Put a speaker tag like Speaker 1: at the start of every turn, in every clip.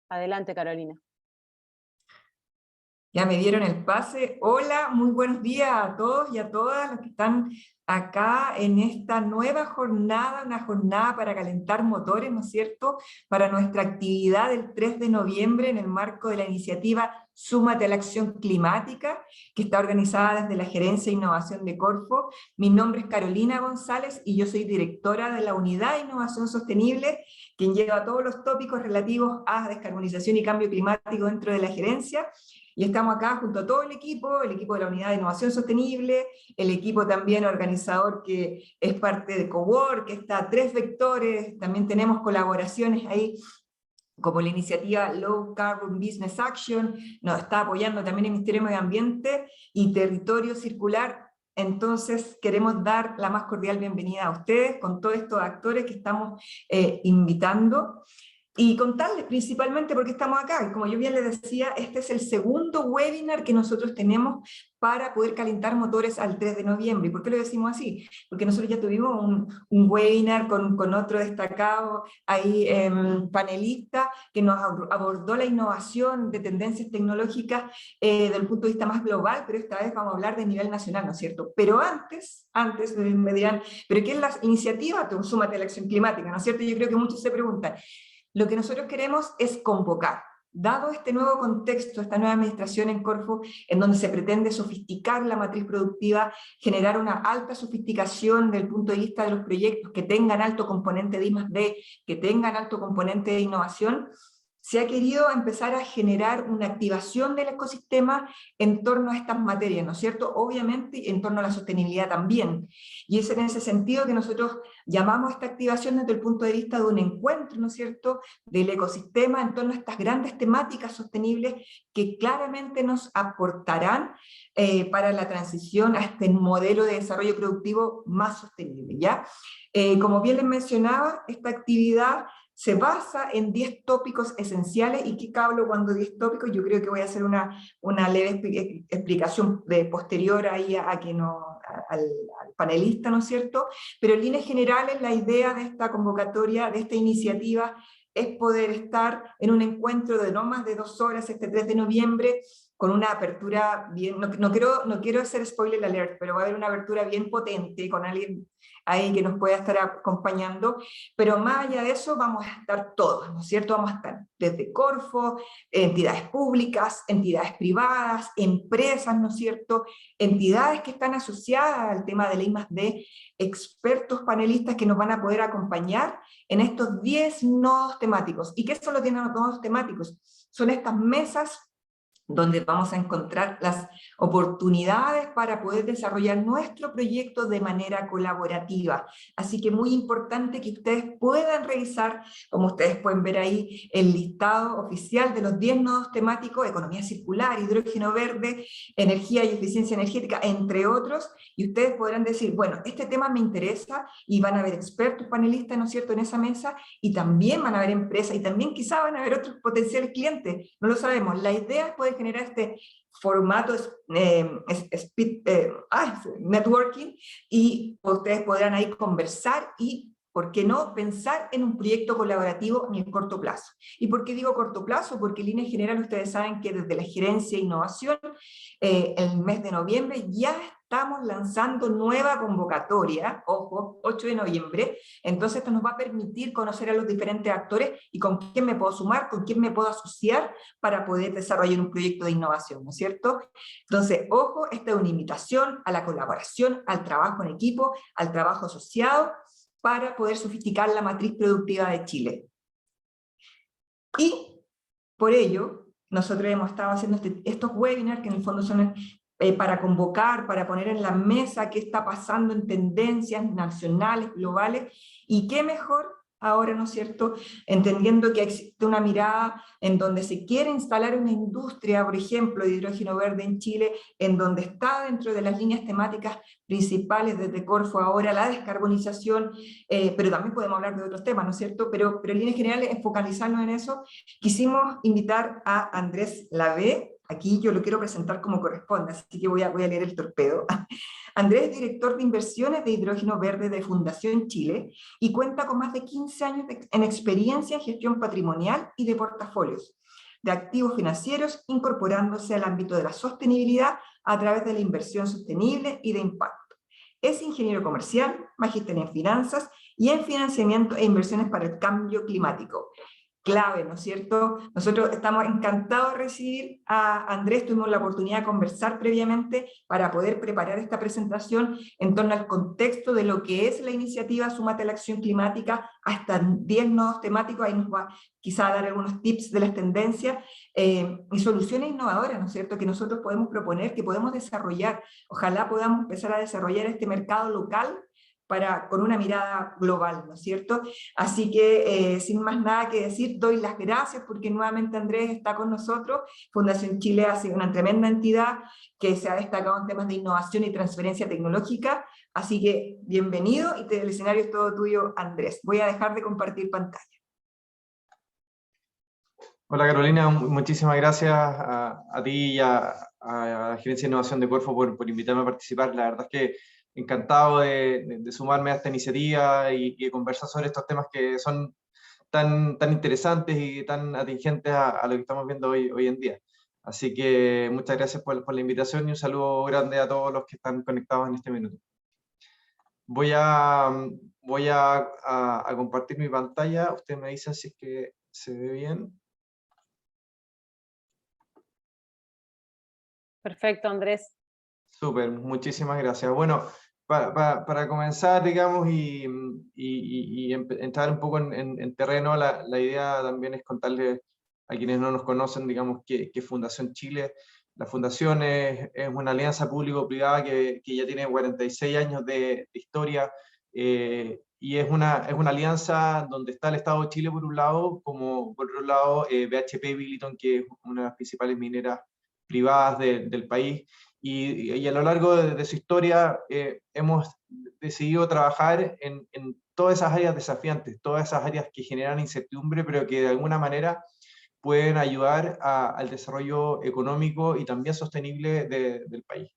Speaker 1: Adelante, Carolina.
Speaker 2: Ya me dieron el pase. Hola, muy buenos días a todos y a todas los que están acá en esta nueva jornada, una jornada para calentar motores, ¿no es cierto?, para nuestra actividad del 3 de noviembre en el marco de la iniciativa Súmate a la Acción Climática, que está organizada desde la Gerencia de Innovación de Corfo. Mi nombre es Carolina González y yo soy directora de la Unidad de Innovación Sostenible, quien lleva todos los tópicos relativos a descarbonización y cambio climático dentro de la gerencia. Y estamos acá junto a todo el equipo de la Unidad de Innovación Sostenible, el equipo también organizador que es parte de Cowork, que está a 3 vectores, también tenemos colaboraciones ahí como la iniciativa Low Carbon Business Action, nos está apoyando también el Ministerio de Medio Ambiente y Territorio Circular. Entonces queremos dar la más cordial bienvenida a ustedes con todos estos actores que estamos invitando. Y contarles principalmente por qué estamos acá. Y como yo bien les decía, este es el segundo webinar que nosotros tenemos para poder calentar motores al 3 de noviembre. ¿Y por qué lo decimos así? Porque nosotros ya tuvimos un webinar con otro destacado ahí, panelista, que nos abordó la innovación de tendencias tecnológicas desde el punto de vista más global, pero esta vez vamos a hablar de nivel nacional, ¿no es cierto? Pero antes me dirán, ¿pero qué es la iniciativa? Súmate a la Acción Climática, ¿no es cierto? Yo creo que muchos se preguntan. Lo que nosotros queremos es convocar, dado este nuevo contexto, esta nueva administración en Corfo, en donde se pretende sofisticar la matriz productiva, generar una alta sofisticación del punto de vista de los proyectos que tengan alto componente de I+D, que tengan alto componente de innovación, se ha querido empezar a generar una activación del ecosistema en torno a estas materias, ¿no es cierto? Obviamente en torno a la sostenibilidad también. Y es en ese sentido que nosotros llamamos esta activación desde el punto de vista de un encuentro, ¿no es cierto?, del ecosistema en torno a estas grandes temáticas sostenibles que claramente nos aportarán para la transición a este modelo de desarrollo productivo más sostenible, ¿ya? Como bien les mencionaba, esta actividad se basa en 10 tópicos esenciales. ¿Y qué hablo cuando 10 tópicos? Yo creo que voy a hacer una leve explicación posterior ahí al panelista, ¿no es cierto? Pero en líneas generales la idea de esta convocatoria, de esta iniciativa, es poder estar en un encuentro de no más de 2 horas este 3 de noviembre, con una apertura bien, no quiero hacer spoiler alert, pero va a haber una apertura bien potente, con alguien ahí que nos pueda estar acompañando, pero más allá de eso vamos a estar todos, ¿no es cierto? Vamos a estar desde Corfo, entidades públicas, entidades privadas, empresas, ¿no es cierto? Entidades que están asociadas al tema de la I+D, expertos panelistas que nos van a poder acompañar en estos 10 nodos temáticos. ¿Y qué son los 10 nodos temáticos? Son estas mesas donde vamos a encontrar las oportunidades para poder desarrollar nuestro proyecto de manera colaborativa. Así que muy importante que ustedes puedan revisar, como ustedes pueden ver ahí, el listado oficial de los 10 nodos temáticos: economía circular, hidrógeno verde, energía y eficiencia energética, entre otros, y ustedes podrán decir, bueno, este tema me interesa, y van a haber expertos panelistas, ¿no es cierto?, en esa mesa, y también van a haber empresas, y también quizá van a haber otros potenciales clientes, no lo sabemos. La idea es poder generar este formato networking, y ustedes podrán ahí conversar y, ¿por qué no?, pensar en un proyecto colaborativo en el corto plazo. ¿Y por qué digo corto plazo? Porque en línea general ustedes saben que desde la Gerencia de Innovación, el mes de noviembre ya estamos lanzando nueva convocatoria, ojo, 8 de noviembre, entonces esto nos va a permitir conocer a los diferentes actores y con quién me puedo sumar, con quién me puedo asociar para poder desarrollar un proyecto de innovación, ¿no es cierto? Entonces, ojo, esta es una invitación a la colaboración, al trabajo en equipo, al trabajo asociado, para poder sofisticar la matriz productiva de Chile. Y por ello, nosotros hemos estado haciendo estos webinars, que en el fondo son para convocar, para poner en la mesa qué está pasando en tendencias nacionales, globales, y qué mejor ahora, ¿no es cierto?, entendiendo que existe una mirada en donde se quiere instalar una industria, por ejemplo, de hidrógeno verde en Chile, en donde está dentro de las líneas temáticas principales desde Corfo ahora la descarbonización, pero también podemos hablar de otros temas, ¿no es cierto?, pero en líneas generales, focalizarnos en eso. Quisimos invitar a Andrés Lavé. Aquí yo lo quiero presentar como corresponde, así que voy a leer el torpedo. Andrés es director de inversiones de hidrógeno verde de Fundación Chile y cuenta con más de 15 años en experiencia en gestión patrimonial y de portafolios. de activos financieros, incorporándose al ámbito de la sostenibilidad a través de la inversión sostenible y de impacto. Es ingeniero comercial, magíster en finanzas y en financiamiento e inversiones para el cambio climático. Clave, ¿no es cierto? Nosotros estamos encantados de recibir a Andrés, tuvimos la oportunidad de conversar previamente para poder preparar esta presentación en torno al contexto de lo que es la iniciativa Súmate a la Acción Climática, hasta 10 nodos temáticos, ahí nos va quizá a dar algunos tips de las tendencias y soluciones innovadoras, ¿no es cierto?, que nosotros podemos proponer, que podemos desarrollar. Ojalá podamos empezar a desarrollar este mercado local con una mirada global, ¿no es cierto? Así que, sin más nada que decir, doy las gracias porque nuevamente Andrés está con nosotros. Fundación Chile ha sido una tremenda entidad que se ha destacado en temas de innovación y transferencia tecnológica, así que bienvenido y el escenario es todo tuyo, Andrés. Voy a dejar de compartir pantalla.
Speaker 1: Hola Carolina, muchísimas gracias a ti y a la Gerencia de Innovación de Corfo por invitarme a participar. La verdad es que encantado de sumarme a esta iniciativa y conversar sobre estos temas que son tan interesantes y tan atingentes a lo que estamos viendo hoy en día. Así que muchas gracias por la invitación y un saludo grande a todos los que están conectados en este minuto. Voy a compartir mi pantalla. Ustedes me dicen si es que se ve bien.
Speaker 3: Perfecto, Andrés.
Speaker 1: Súper, muchísimas gracias. Bueno, para comenzar, digamos, y entrar un poco en terreno, la idea también es contarles a quienes no nos conocen, digamos, qué es Fundación Chile. La Fundación es una alianza público-privada que ya tiene 46 años de historia, y es una alianza donde está el Estado de Chile por un lado, como por otro lado BHP Billiton, que es una de las principales mineras privadas del país. Y a lo largo de su historia hemos decidido trabajar en todas esas áreas desafiantes, todas esas áreas que generan incertidumbre, pero que de alguna manera pueden ayudar al desarrollo económico y también sostenible del país.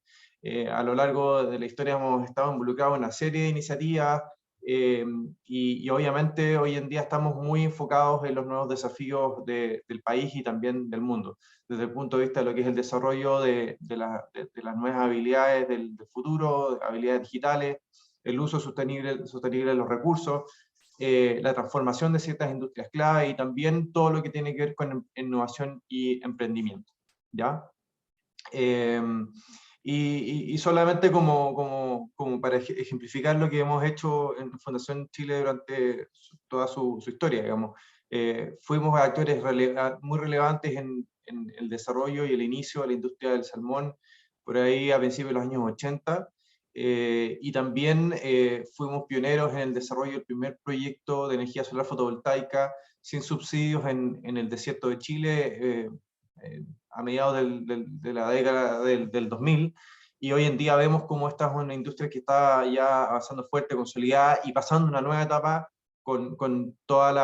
Speaker 1: A lo largo de la historia hemos estado involucrados en una serie de iniciativas, y obviamente hoy en día estamos muy enfocados en los nuevos desafíos del país y también del mundo, desde el punto de vista de lo que es el desarrollo de las nuevas habilidades del futuro, habilidades digitales, el uso sostenible de los recursos, la transformación de ciertas industrias clave y también todo lo que tiene que ver con innovación y emprendimiento, ¿ya? Y solamente como para ejemplificar lo que hemos hecho en Fundación Chile durante toda su historia, digamos, fuimos actores muy relevantes en el desarrollo y el inicio de la industria del salmón, por ahí a principios de los años 80, y también fuimos pioneros en el desarrollo del primer proyecto de energía solar fotovoltaica sin subsidios en el desierto de Chile, a mediados de la década del 2000, y hoy en día vemos cómo esta es una industria que está ya avanzando fuerte, consolidada y pasando una nueva etapa con todas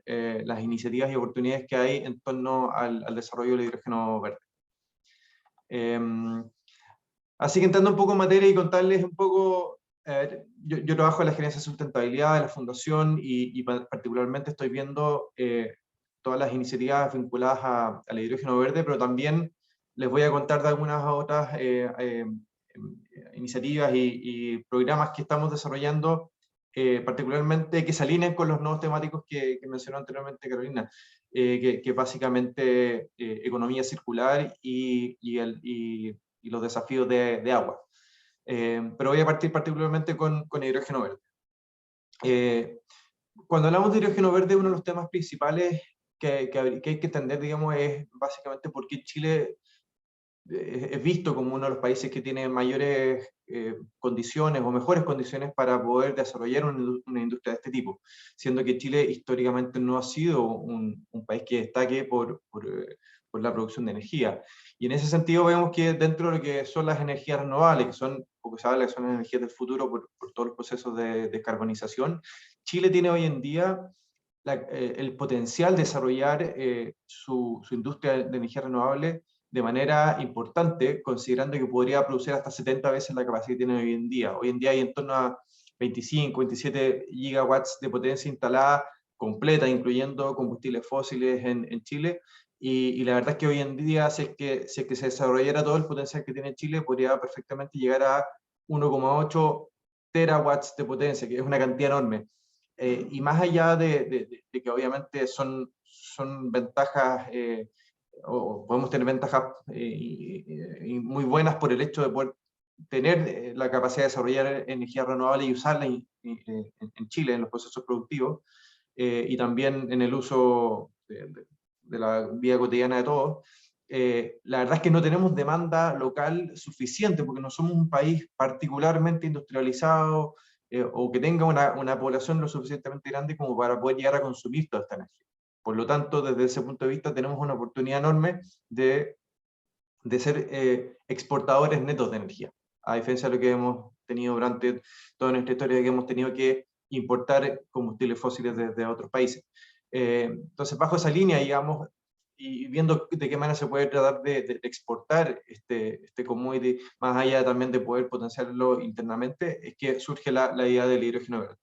Speaker 1: las iniciativas y oportunidades que hay en torno al desarrollo del hidrógeno verde. Así que entrando un poco en materia y contarles un poco, yo trabajo en la gerencia de sustentabilidad de la Fundación y particularmente estoy viendo todas las iniciativas vinculadas al hidrógeno verde, pero también les voy a contar de algunas otras iniciativas y programas que estamos desarrollando, particularmente que se alineen con los nuevos temáticos que mencionó anteriormente Carolina, que básicamente economía circular y los desafíos de agua. Pero voy a partir particularmente con hidrógeno verde. Cuando hablamos de hidrógeno verde, uno de los temas principales que hay que entender, digamos, es básicamente por qué Chile es visto como uno de los países que tiene mayores condiciones o mejores condiciones para poder desarrollar una industria de este tipo, siendo que Chile históricamente no ha sido un país que destaque por la producción de energía. Y en ese sentido vemos que dentro de lo que son las energías renovables, que son, como se habla, que son las energías del futuro por todos los procesos de descarbonización, Chile tiene hoy en día el potencial de desarrollar su industria de energía renovable de manera importante, considerando que podría producir hasta 70 veces la capacidad que tiene hoy en día. Hoy en día hay en torno a 25, 27 gigawatts de potencia instalada completa, incluyendo combustibles fósiles en Chile, y la verdad es que hoy en día, si es que se desarrollara todo el potencial que tiene Chile, podría perfectamente llegar a 1,8 terawatts de potencia, que es una cantidad enorme. Y más allá de que obviamente son ventajas, o podemos tener ventajas y muy buenas por el hecho de poder tener la capacidad de desarrollar energía renovable y usarla en Chile, en los procesos productivos, y también en el uso de la vida cotidiana de todos. La verdad es que no tenemos demanda local suficiente porque no somos un país particularmente industrializado o que tenga una población lo suficientemente grande como para poder llegar a consumir toda esta energía. Por lo tanto, desde ese punto de vista tenemos una oportunidad enorme de ser exportadores netos de energía, a diferencia de lo que hemos tenido durante toda nuestra historia, que hemos tenido que importar combustibles fósiles desde otros países. Entonces, bajo esa línea, digamos, y viendo de qué manera se puede tratar de exportar este commodity, más allá también de poder potenciarlo internamente, es que surge la idea del hidrógeno verde.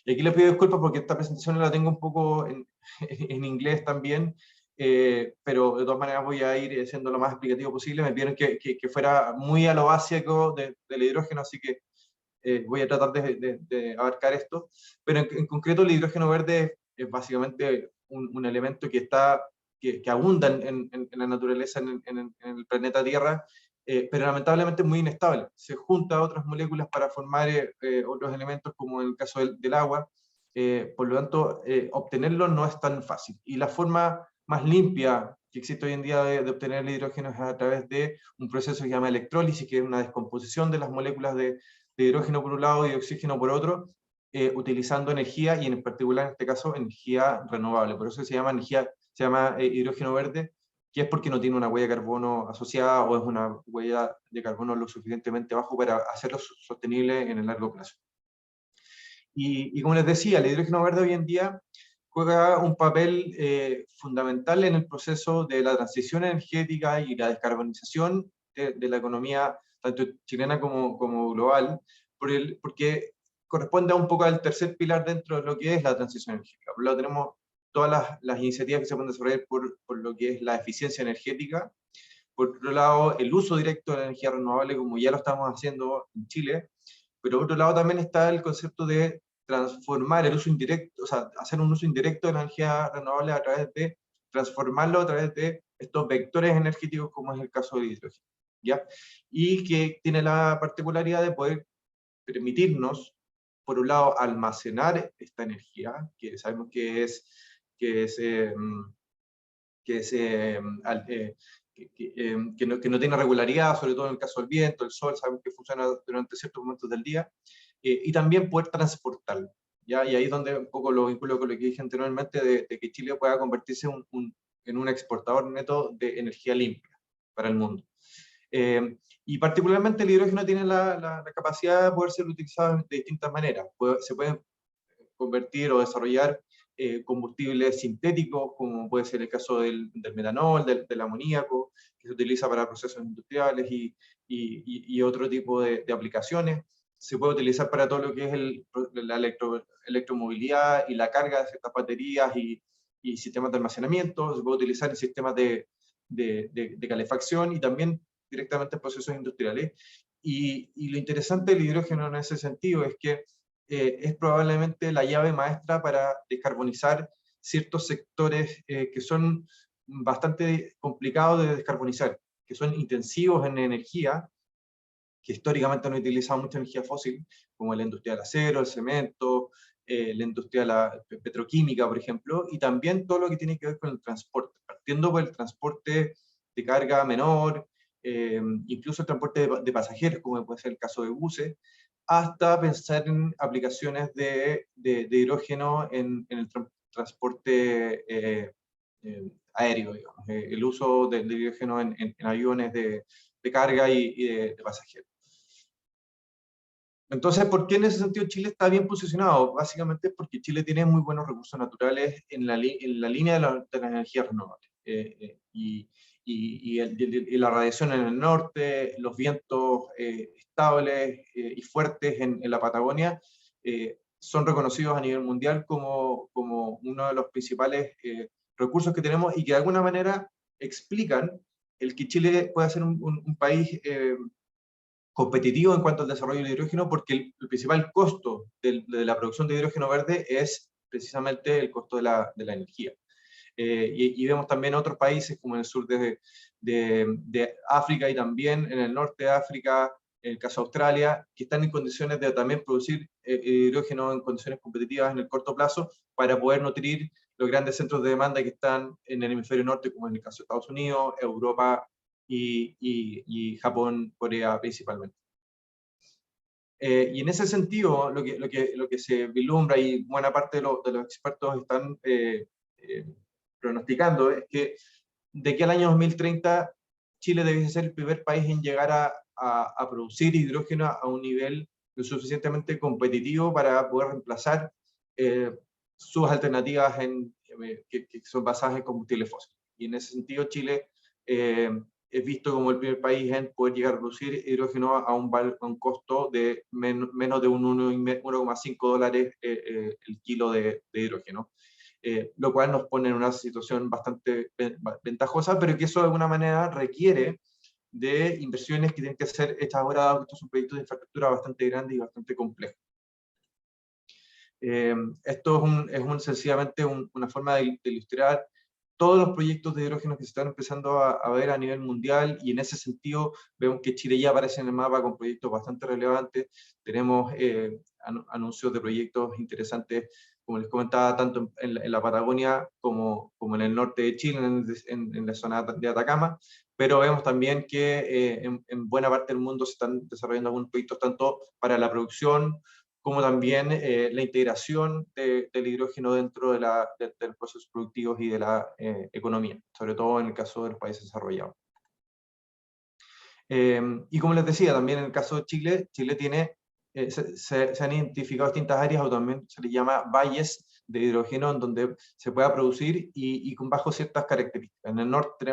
Speaker 1: Y aquí le pido disculpas porque esta presentación la tengo un poco en inglés también, pero de todas maneras voy a ir siendo lo más explicativo posible. Me pidieron que fuera muy a lo básico del hidrógeno, así que voy a tratar de abarcar esto. Pero en concreto el hidrógeno verde es básicamente un elemento que abunda en la naturaleza, en el planeta Tierra, pero lamentablemente es muy inestable. Se junta a otras moléculas para formar otros elementos, como en el caso del agua. Por lo tanto, obtenerlo no es tan fácil. Y la forma más limpia que existe hoy en día de obtener el hidrógeno es a través de un proceso que se llama electrólisis, que es una descomposición de las moléculas de hidrógeno por un lado y de oxígeno por otro, utilizando energía, y en particular en este caso energía renovable. Por eso se llama hidrógeno verde, que es porque no tiene una huella de carbono asociada o es una huella de carbono lo suficientemente bajo para hacerlo sostenible en el largo plazo. Y como les decía, el hidrógeno verde hoy en día juega un papel fundamental en el proceso de la transición energética y la descarbonización de la economía, tanto chilena como global, porque corresponde a un poco al tercer pilar dentro de lo que es la transición energética. Por un lado tenemos todas las iniciativas que se pueden desarrollar por lo que es la eficiencia energética. Por otro lado, el uso directo de la energía renovable, como ya lo estamos haciendo en Chile. Pero por otro lado también está el concepto de transformar el uso indirecto, o sea, hacer un uso indirecto de la energía renovable a través de transformarlo a través de estos vectores energéticos, como es el caso del hidrógeno, ¿ya? Y que tiene la particularidad de poder permitirnos, por un lado, almacenar esta energía, que sabemos que es, eh, que es que no tiene regularidad, sobre todo en el caso del viento, el sol, sabemos que funciona durante ciertos momentos del día, y también poder transportarlo. ¿Ya? Y ahí es donde un poco lo vinculo con lo que dije anteriormente, de que Chile pueda convertirse en un exportador neto de energía limpia para el mundo. Y particularmente el hidrógeno tiene la capacidad de poder ser utilizado de distintas maneras. Se puede convertir o desarrollar combustibles sintéticos, como puede ser el caso del metanol, del amoníaco, que se utiliza para procesos industriales y otro tipo de aplicaciones. Se puede utilizar para todo lo que es la electromovilidad y la carga de ciertas baterías y sistemas de almacenamiento. Se puede utilizar en sistemas de calefacción y también directamente en procesos industriales. Y lo interesante del hidrógeno en ese sentido es que es probablemente la llave maestra para descarbonizar ciertos sectores que son bastante complicados de descarbonizar, que son intensivos en energía, que históricamente no han utilizado mucha energía fósil, como la industria del acero, el cemento, la industria de la petroquímica, por ejemplo, y también todo lo que tiene que ver con el transporte, partiendo por el transporte de carga menor, incluso el transporte de pasajeros, como puede ser el caso de buses, hasta pensar en aplicaciones de hidrógeno en el transporte aéreo, digamos, el uso del hidrógeno en aviones de carga y de pasajeros. Entonces, ¿por qué en ese sentido Chile está bien posicionado? Básicamente porque Chile tiene muy buenos recursos naturales en la línea de las energías renovables. Y la radiación en el norte, los vientos estables y fuertes en la Patagonia son reconocidos a nivel mundial como uno de los principales recursos que tenemos y que de alguna manera explican el que Chile pueda ser un país competitivo en cuanto al desarrollo del hidrógeno, porque el principal costo de la producción de hidrógeno verde es precisamente el costo de la energía. Y vemos también otros países como en el sur de África y también en el norte de África, en el caso de Australia, que están en condiciones de también producir hidrógeno en condiciones competitivas en el corto plazo para poder nutrir los grandes centros de demanda que están en el hemisferio norte, como en el caso de Estados Unidos, Europa y Japón, Corea principalmente. Y en ese sentido, lo que se vislumbra y buena parte de los expertos están pronosticando es que de aquí al año 2030 Chile debe ser el primer país en llegar a producir hidrógeno a un nivel lo suficientemente competitivo para poder reemplazar sus alternativas que son basadas en combustibles fósiles. Y en ese sentido Chile es visto como el primer país en poder llegar a producir hidrógeno a un costo de menos de un 1,5 dólares el kilo de hidrógeno. Lo cual nos pone en una situación bastante ventajosa, pero que eso de alguna manera requiere de inversiones que tienen que ser hechas ahora, dado que estos son proyectos de infraestructura bastante grandes y bastante complejos. Esto sencillamente una forma de ilustrar todos los proyectos de hidrógeno que se están empezando a ver a nivel mundial, y en ese sentido vemos que Chile ya aparece en el mapa con proyectos bastante relevantes. Tenemos anuncios de proyectos interesantes, como les comentaba, tanto en la Patagonia como en el norte de Chile, en la zona de Atacama, pero vemos también que en buena parte del mundo se están desarrollando algunos proyectos tanto para la producción como también la integración del hidrógeno dentro de los procesos productivos y de la economía, sobre todo en el caso de los países desarrollados. Y como les decía, también en el caso de Chile, Chile tiene, se han identificado distintas áreas, o también se les llama valles de hidrógeno, en donde se pueda producir y bajo ciertas características. En el norte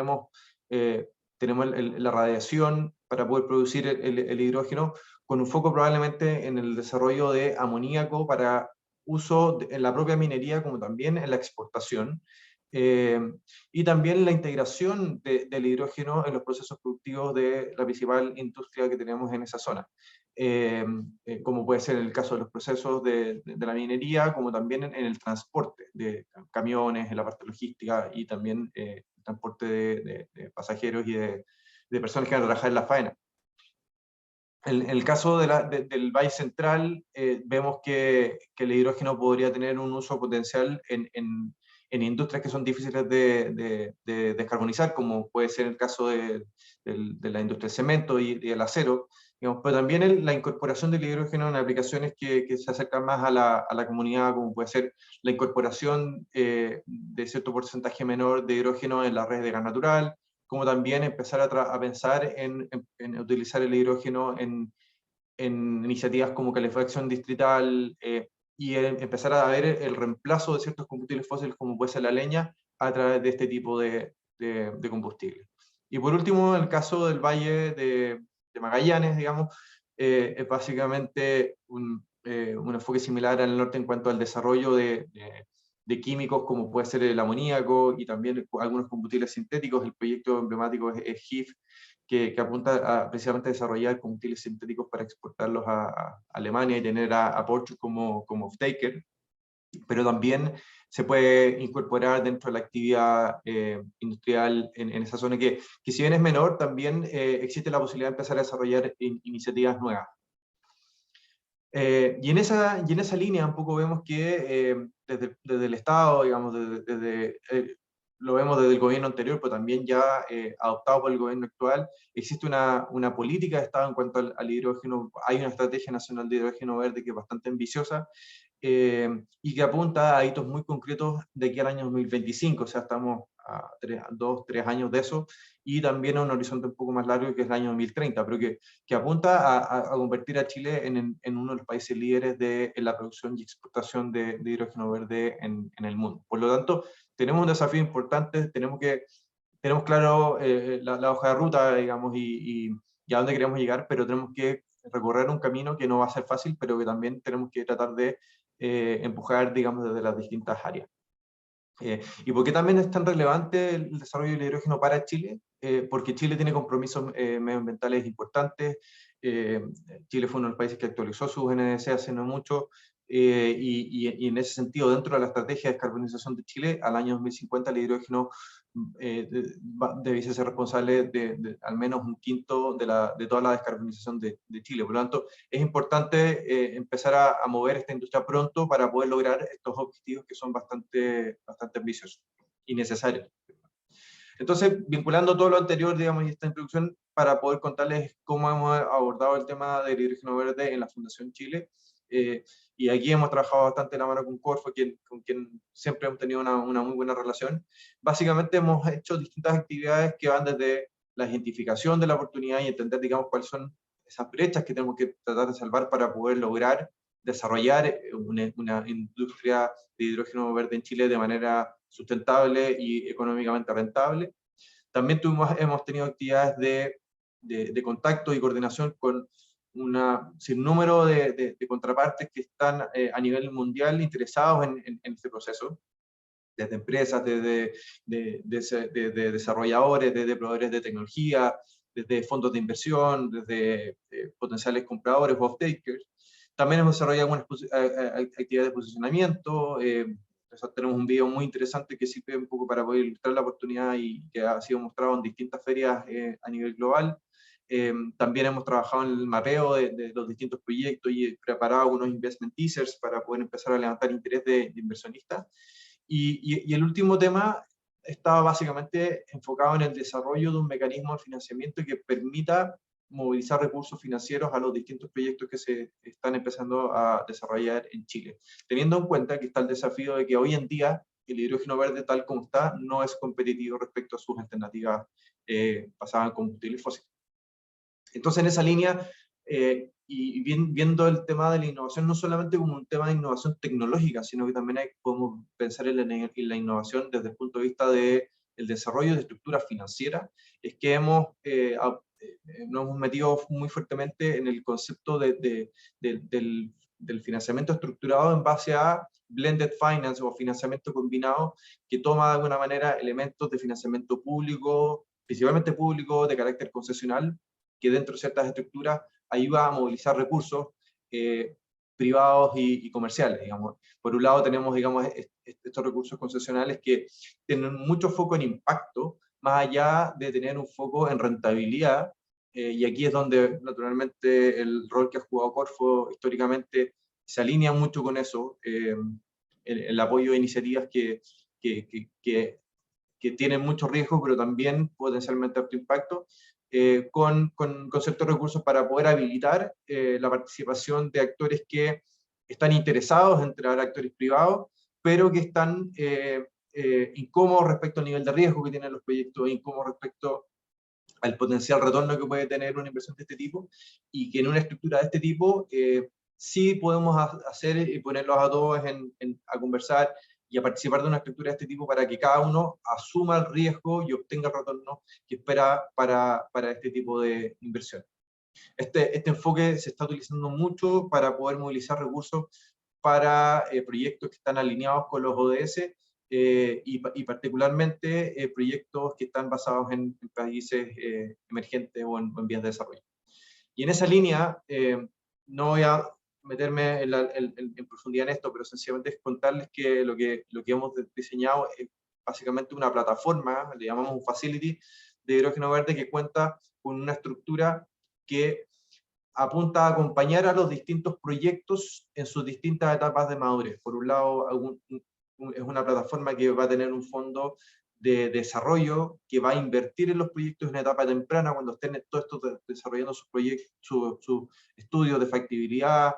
Speaker 1: tenemos la radiación para poder producir el hidrógeno, con un foco probablemente en el desarrollo de amoníaco para uso en la propia minería, como también en la exportación, y también la integración del hidrógeno en los procesos productivos de la principal industria que tenemos en esa zona, como puede ser el caso de los procesos de la minería, como también en el transporte de camiones, en la parte logística, y también el transporte de pasajeros y de personas que van a trabajar en la faena. En el caso del Valle Central, vemos que el hidrógeno podría tener un uso potencial en industrias que son difíciles de descarbonizar, como puede ser el caso de la industria del cemento y el acero, digamos, pero también la incorporación del hidrógeno en aplicaciones que se acercan más a la comunidad, como puede ser la incorporación de cierto porcentaje menor de hidrógeno en la red de gas natural, como también empezar a pensar en utilizar el hidrógeno en iniciativas como calefacción distrital, y empezar a ver el reemplazo de ciertos combustibles fósiles, como puede ser la leña, a través de este tipo de combustible. Y por último, el caso del Valle de Magallanes, digamos, es básicamente un enfoque similar al norte en cuanto al desarrollo de químicos como puede ser el amoníaco y también algunos combustibles sintéticos. El proyecto emblemático es HIF, que apunta precisamente a desarrollar combustibles sintéticos para exportarlos a Alemania y tener a Porsche como off-taker, pero también se puede incorporar dentro de la actividad industrial en esa zona que si bien es menor, también existe la posibilidad de empezar a desarrollar iniciativas nuevas. Y en esa línea un poco vemos que desde el Estado, digamos, lo vemos desde el gobierno anterior, pero también ya adoptado por el gobierno actual, existe una política de Estado en cuanto al hidrógeno. Hay una estrategia nacional de hidrógeno verde que es bastante ambiciosa, y que apunta a hitos muy concretos de aquí al año 2025, o sea, estamos a 2-3 años de eso, y también a un horizonte un poco más largo que es el año 2030, pero que apunta a convertir a Chile en uno de los países líderes en la producción y exportación de hidrógeno verde en el mundo. Por lo tanto, tenemos un desafío importante, tenemos claro la hoja de ruta, digamos, y a dónde queremos llegar, pero tenemos que recorrer un camino que no va a ser fácil, pero que también tenemos que tratar de empujar, digamos, desde las distintas áreas. ¿Y por qué también es tan relevante el desarrollo del hidrógeno para Chile? Porque Chile tiene compromisos medioambientales importantes. Chile fue uno de los países que actualizó su NDC hace no mucho, y en ese sentido, dentro de la estrategia de descarbonización de Chile, al año 2050 el hidrógeno debiese ser responsable de al menos un quinto de toda la descarbonización de Chile. Por lo tanto, es importante empezar a mover esta industria pronto para poder lograr estos objetivos que son bastante ambiciosos y necesarios. Entonces, vinculando todo lo anterior, digamos, y esta introducción, para poder contarles cómo hemos abordado el tema del hidrógeno verde en la Fundación Chile, y aquí hemos trabajado bastante de la mano con Corfo, con quien siempre hemos tenido una muy buena relación. Básicamente hemos hecho distintas actividades que van desde la identificación de la oportunidad y entender, digamos, cuáles son esas brechas que tenemos que tratar de salvar para poder lograr desarrollar una industria de hidrógeno verde en Chile de manera sustentable y económicamente rentable. También hemos tenido actividades de contacto y coordinación con un sinnúmero de contrapartes que están a nivel mundial interesados en este proceso, desde empresas, desde desarrolladores, desde proveedores de tecnología, desde fondos de inversión, desde potenciales compradores o off-takers. También hemos desarrollado algunas actividades de posicionamiento. Tenemos un video muy interesante que sirve un poco para poder ilustrar la oportunidad y que ha sido mostrado en distintas ferias a nivel global. También hemos trabajado en el mapeo de los distintos proyectos y preparado algunos investment teasers para poder empezar a levantar interés de inversionistas. Y el último tema estaba básicamente enfocado en el desarrollo de un mecanismo de financiamiento que permita movilizar recursos financieros a los distintos proyectos que se están empezando a desarrollar en Chile, teniendo en cuenta que está el desafío de que hoy en día el hidrógeno verde tal como está no es competitivo respecto a sus alternativas basadas en combustibles fósiles. Entonces, en esa línea, y viendo el tema de la innovación no solamente como un tema de innovación tecnológica, sino que también podemos pensar en la innovación desde el punto de vista del desarrollo de estructuras financieras, es que nos hemos metido muy fuertemente en el concepto del financiamiento estructurado en base a blended finance o financiamiento combinado, que toma de alguna manera elementos de financiamiento público, principalmente público, de carácter concesional, que dentro de ciertas estructuras ayuda a movilizar recursos privados y comerciales, digamos. Por un lado tenemos, digamos, estos recursos concesionales que tienen mucho foco en impacto, más allá de tener un foco en rentabilidad, y aquí es donde naturalmente el rol que ha jugado Corfo históricamente se alinea mucho con eso, el apoyo a iniciativas que tienen mucho riesgo, pero también potencialmente alto impacto, con ciertos recursos para poder habilitar la participación de actores que están interesados en traer actores privados, pero que están incómodos respecto al nivel de riesgo que tienen los proyectos, incómodos respecto al potencial retorno que puede tener una inversión de este tipo, y que en una estructura de este tipo sí podemos hacer y ponerlos a todos a conversar y a participar de una estructura de este tipo para que cada uno asuma el riesgo y obtenga el retorno que espera para este tipo de inversión. Este enfoque se está utilizando mucho para poder movilizar recursos para proyectos que están alineados con los ODS, y particularmente proyectos que están basados en países emergentes o en vías de desarrollo. Y en esa línea, no voy a meterme en profundidad en esto, pero sencillamente es contarles que lo que hemos diseñado es básicamente una plataforma, le llamamos un facility de hidrógeno verde, que cuenta con una estructura que apunta a acompañar a los distintos proyectos en sus distintas etapas de madurez. Por un lado, es una plataforma que va a tener un fondo de desarrollo que va a invertir en los proyectos en etapa temprana, cuando estén todos estos desarrollando sus proyectos, sus estudios de factibilidad,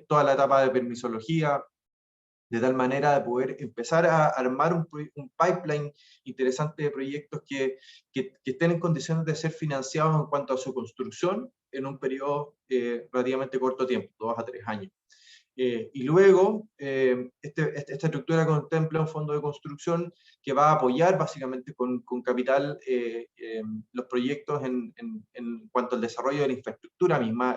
Speaker 1: toda la etapa de permisología, de tal manera de poder empezar a armar un pipeline interesante de proyectos que estén en condiciones de ser financiados en cuanto a su construcción en un periodo relativamente corto tiempo, 2 a 3 años. Y luego, esta estructura contempla un fondo de construcción que va a apoyar básicamente con capital los proyectos en cuanto al desarrollo de la infraestructura misma,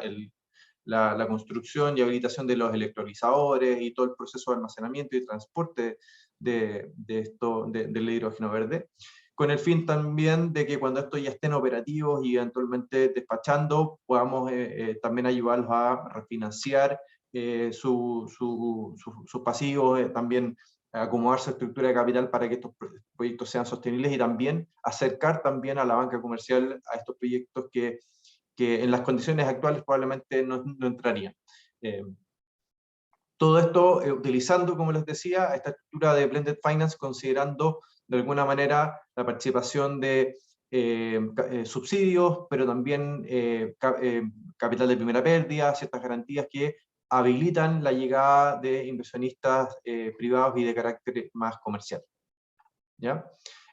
Speaker 1: la construcción y habilitación de los electrolizadores y todo el proceso de almacenamiento y transporte del hidrógeno verde, con el fin también de que cuando estos ya estén operativos y eventualmente despachando, podamos también ayudarlos a refinanciar sus pasivos, también acomodar su estructura de capital para que estos proyectos sean sostenibles y también acercar también a la banca comercial a estos proyectos que en las condiciones actuales probablemente no entrarían. Todo esto utilizando, como les decía, esta estructura de Blended Finance, considerando de alguna manera la participación de subsidios, pero también capital de primera pérdida, ciertas garantías que habilitan la llegada de inversionistas privados y de carácter más comercial. ¿Ya?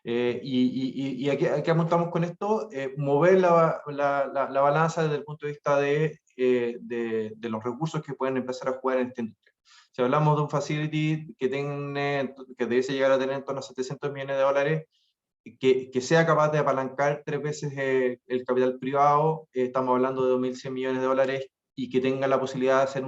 Speaker 1: Y aquí apuntamos con esto, mover la balanza desde el punto de vista de los recursos que pueden empezar a jugar en esta industria. Si hablamos de un facility que debiese llegar a tener en torno a $700 millones, que sea capaz de apalancar 3 veces el capital privado, estamos hablando de $2.100 millones, y que tenga la posibilidad de hacer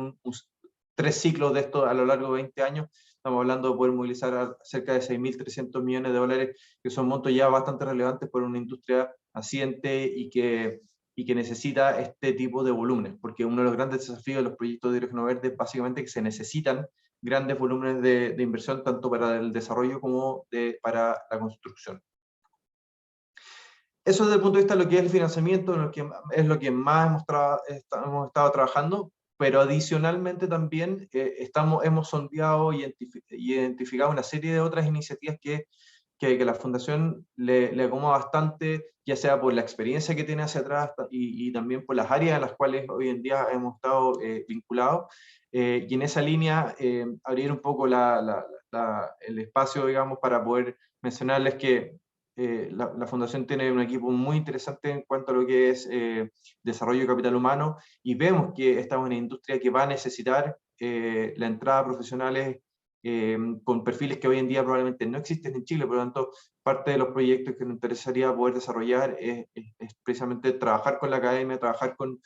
Speaker 1: 3 ciclos de esto a lo largo de 20 años, estamos hablando de poder movilizar a cerca de $6.300 millones, que son montos ya bastante relevantes por una industria naciente y que necesita este tipo de volúmenes, porque uno de los grandes desafíos de los proyectos de hidrógeno verde es básicamente que se necesitan grandes volúmenes de inversión, tanto para el desarrollo como para la construcción. Eso desde el punto de vista de lo que es el financiamiento, es lo que más hemos estado trabajando, pero adicionalmente también hemos sondeado y identificado una serie de otras iniciativas que la Fundación le acomoda bastante, ya sea por la experiencia que tiene hacia atrás y también por las áreas en las cuales hoy en día hemos estado vinculados. Y en esa línea, abrir un poco el espacio, digamos, para poder mencionarles que la Fundación tiene un equipo muy interesante en cuanto a lo que es desarrollo de capital humano, y vemos que estamos en una industria que va a necesitar la entrada de profesionales con perfiles que hoy en día probablemente no existen en Chile. Por lo tanto, parte de los proyectos que nos interesaría poder desarrollar es precisamente trabajar con la academia, trabajar con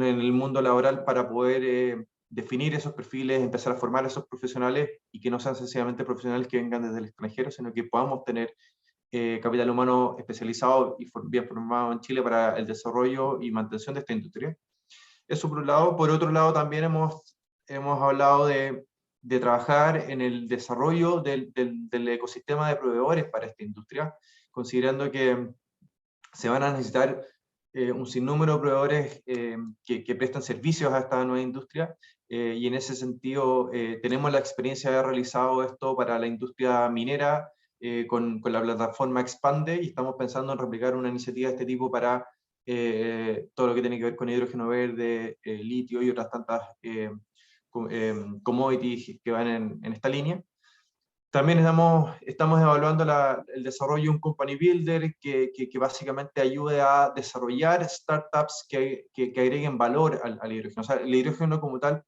Speaker 1: el mundo laboral para poder definir esos perfiles, empezar a formar a esos profesionales, y que no sean sencillamente profesionales que vengan desde el extranjero, sino que podamos tener capital humano especializado y bien formado en Chile para el desarrollo y mantención de esta industria. Eso por un lado. Por otro lado, también hemos hablado de trabajar en el desarrollo del ecosistema de proveedores para esta industria, considerando que se van a necesitar un sinnúmero de proveedores que prestan servicios a esta nueva industria, y en ese sentido tenemos la experiencia de haber realizado esto para la industria minera con la plataforma Expande, y estamos pensando en replicar una iniciativa de este tipo para todo lo que tiene que ver con hidrógeno verde, litio y otras tantas commodities que van en esta línea. También estamos evaluando el desarrollo de un company builder que básicamente ayude a desarrollar startups que agreguen valor al hidrógeno. O sea, el hidrógeno como tal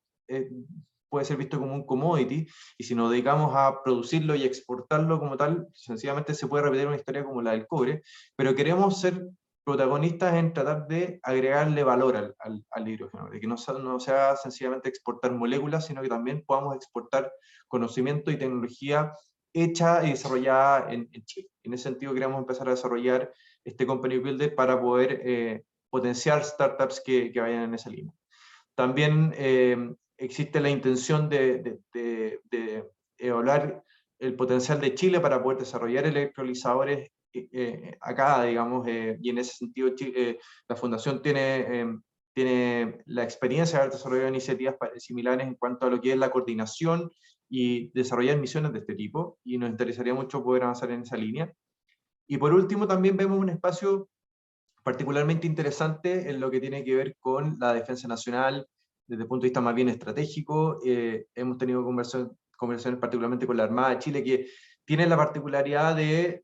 Speaker 1: puede ser visto como un commodity, y si nos dedicamos a producirlo y exportarlo como tal, sencillamente se puede repetir una historia como la del cobre, pero queremos ser protagonistas en tratar de agregarle valor al hidrógeno, de que no sea sencillamente exportar moléculas, sino que también podamos exportar conocimiento y tecnología hecha y desarrollada en Chile. En ese sentido queremos empezar a desarrollar este Company Builder para poder potenciar startups que vayan en esa línea. También existe la intención de evaluar el potencial de Chile para poder desarrollar electrolizadores acá, digamos, y en ese sentido la Fundación tiene la experiencia de haber desarrollado iniciativas similares en cuanto a lo que es la coordinación y desarrollar misiones de este tipo, y nos interesaría mucho poder avanzar en esa línea. Y por último, también vemos un espacio particularmente interesante en lo que tiene que ver con la defensa nacional, desde el punto de vista más bien estratégico. Hemos tenido conversaciones particularmente con la Armada de Chile, que tiene la particularidad de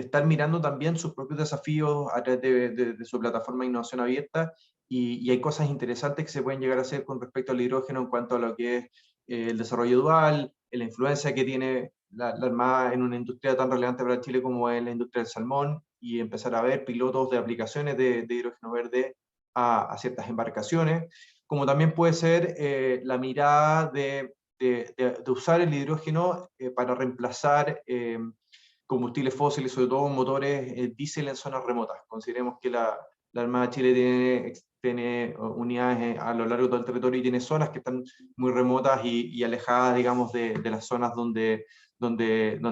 Speaker 1: estar mirando también sus propios desafíos a través de su plataforma de innovación abierta, y hay cosas interesantes que se pueden llegar a hacer con respecto al hidrógeno en cuanto a lo que es el desarrollo dual, la influencia que tiene la Armada en una industria tan relevante para Chile como es la industria del salmón, y empezar a ver pilotos de aplicaciones de hidrógeno verde a ciertas embarcaciones, como también puede ser la mirada de usar el hidrógeno para reemplazar combustibles fósiles, sobre todo motores diésel en zonas remotas. Consideremos que la Armada de Chile tiene unidades a lo largo de todo el territorio y tiene zonas que están muy remotas y alejadas, digamos, de las zonas donde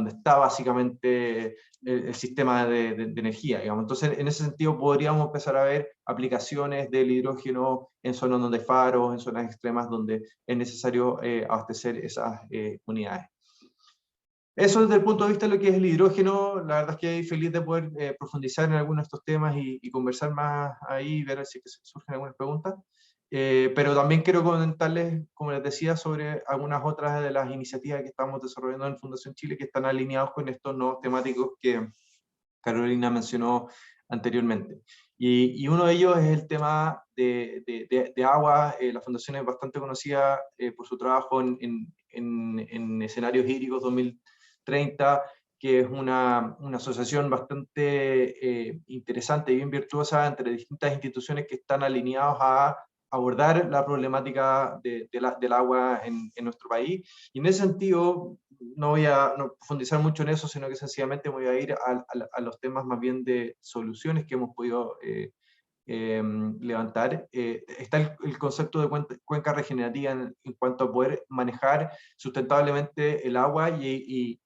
Speaker 1: está básicamente el sistema de energía, digamos. Entonces, en ese sentido, podríamos empezar a ver aplicaciones del hidrógeno en zonas donde hay faros, en zonas extremas donde es necesario abastecer esas unidades. Eso desde el punto de vista de lo que es el hidrógeno. La verdad es que estoy feliz de poder profundizar en algunos de estos temas y conversar más ahí, ver si surgen algunas preguntas. Pero también quiero comentarles, como les decía, sobre algunas otras de las iniciativas que estamos desarrollando en Fundación Chile que están alineados con estos nuevos temáticos que Carolina mencionó anteriormente. Y uno de ellos es el tema de agua. La Fundación es bastante conocida por su trabajo en escenarios hídricos 2030, que es una asociación bastante interesante y bien virtuosa entre distintas instituciones que están alineados a abordar la problemática del agua en nuestro país. Y en ese sentido, no voy a profundizar mucho en eso, sino que sencillamente voy a ir a los temas más bien de soluciones que hemos podido levantar. Está el concepto de cuenca regenerativa en cuanto a poder manejar sustentablemente el agua y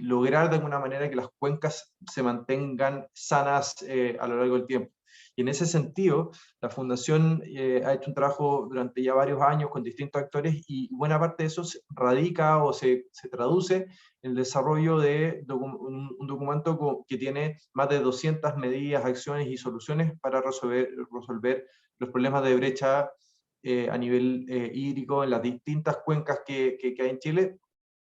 Speaker 1: lograr de alguna manera que las cuencas se mantengan sanas a lo largo del tiempo. Y en ese sentido, la Fundación ha hecho un trabajo durante ya varios años con distintos actores y buena parte de eso se radica o se traduce en el desarrollo de un documento que tiene más de 200 medidas, acciones y soluciones para resolver los problemas de brecha a nivel hídrico en las distintas cuencas que hay en Chile,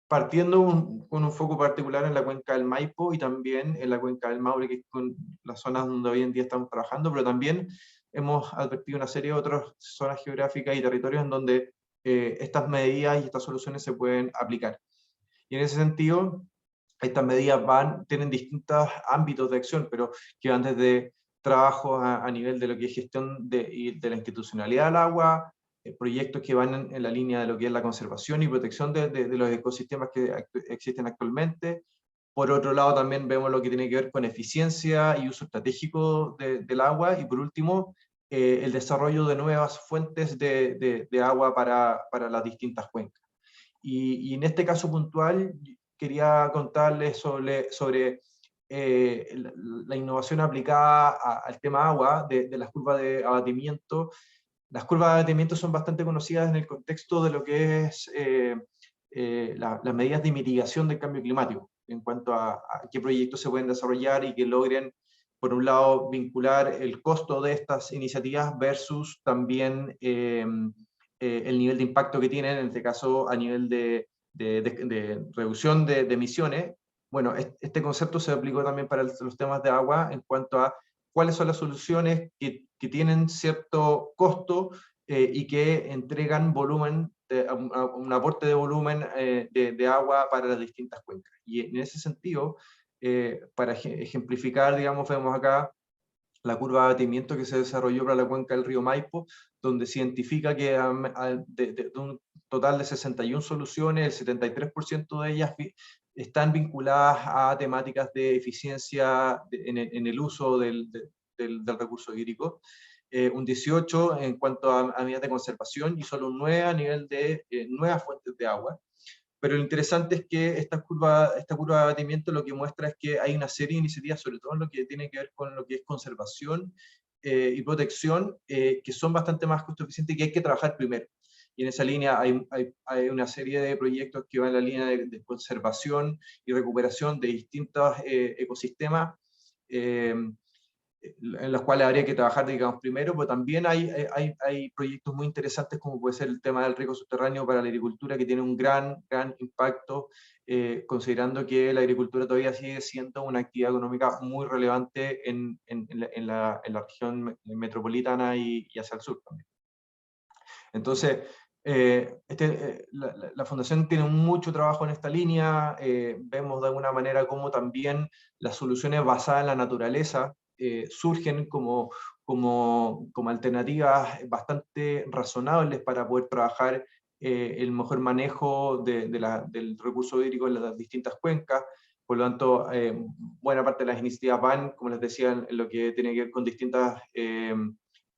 Speaker 1: partiendo con un foco particular en la cuenca del Maipo y también en la cuenca del Maule, que es con las zonas donde hoy en día estamos trabajando, pero también hemos advertido una serie de otras zonas geográficas y territorios en donde estas medidas y estas soluciones se pueden aplicar. Y en ese sentido, estas medidas tienen distintos ámbitos de acción, pero que van desde trabajos a nivel de lo que es gestión de la institucionalidad del agua, proyectos que van en la línea de lo que es la conservación y protección de los ecosistemas que existen actualmente. Por otro lado, también vemos lo que tiene que ver con eficiencia y uso estratégico del agua. Y por último, el desarrollo de nuevas fuentes de agua para las distintas cuencas. Y en este caso puntual, quería contarles sobre la innovación aplicada al tema agua, de las curvas de abatimiento. Las curvas de abatimiento son bastante conocidas en el contexto de lo que es las medidas de mitigación del cambio climático, en cuanto a qué proyectos se pueden desarrollar y que logren, por un lado, vincular el costo de estas iniciativas versus también el nivel de impacto que tienen, en este caso a nivel de reducción de emisiones. Bueno, este concepto se aplicó también para los temas de agua en cuanto a cuáles son las soluciones que tienen cierto costo y que entregan volumen, un aporte de volumen de agua para las distintas cuencas. Y en ese sentido, para ejemplificar, digamos, vemos acá la curva de abatimiento que se desarrolló para la cuenca del río Maipo, donde se identifica que de un total de 61 soluciones, el 73% de ellas están vinculadas a temáticas de eficiencia en el uso del recurso hídrico, un 18 en cuanto a medidas de conservación y solo un 9 a nivel de nuevas fuentes de agua. Pero lo interesante es que esta curva de abatimiento lo que muestra es que hay una serie de iniciativas, sobre todo en lo que tiene que ver con lo que es conservación y protección, que son bastante más costo eficientes y que hay que trabajar primero. Y en esa línea hay una serie de proyectos que van en la línea de conservación y recuperación de distintos ecosistemas, en los cuales habría que trabajar, digamos, primero, pero también hay proyectos muy interesantes como puede ser el tema del riego subterráneo para la agricultura, que tiene un gran impacto, considerando que la agricultura todavía sigue siendo una actividad económica muy relevante en la región metropolitana y hacia el sur también. Entonces, la Fundación tiene mucho trabajo en esta línea, vemos de alguna manera cómo también las soluciones basadas en la naturaleza surgen como alternativas bastante razonables para poder trabajar el mejor manejo del recurso hídrico en las distintas cuencas. Por lo tanto, buena parte de las iniciativas van, como les decía, en lo que tiene que ver con distintas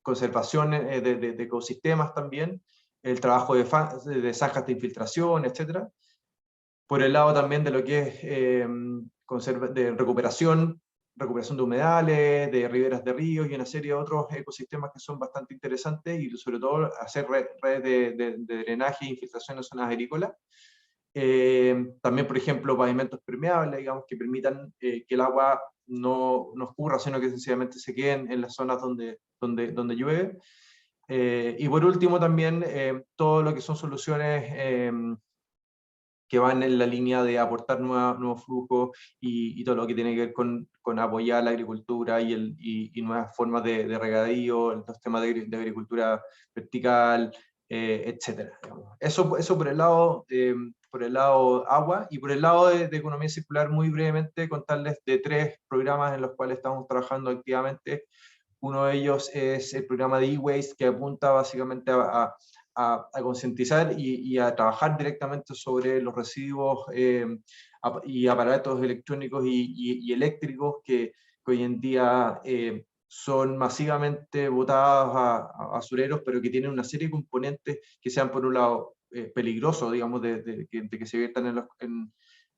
Speaker 1: conservaciones de ecosistemas también, el trabajo de zanjas de infiltración, etc. Por el lado también de lo que es de recuperación de humedales, de riberas de ríos y una serie de otros ecosistemas que son bastante interesantes, y sobre todo hacer redes de drenaje e infiltración en zonas agrícolas. También, por ejemplo, pavimentos permeables, digamos, que permitan que el agua no escurra, sino que sencillamente se queden en las zonas donde llueve. Y por último también todo lo que son soluciones que van en la línea de aportar nuevos flujos y todo lo que tiene que ver con apoyar la agricultura y nuevas formas de regadío, los temas de agricultura vertical, etc. Eso por el lado agua. Y por el lado de economía circular, muy brevemente contarles de 3 programas en los cuales estamos trabajando activamente. Uno de ellos es el programa de e-waste, que apunta básicamente a concientizar y a trabajar directamente sobre los residuos y aparatos electrónicos y eléctricos que hoy en día son masivamente botados a basureros, pero que tienen una serie de componentes que sean, por un lado, peligrosos, digamos, de que se viertan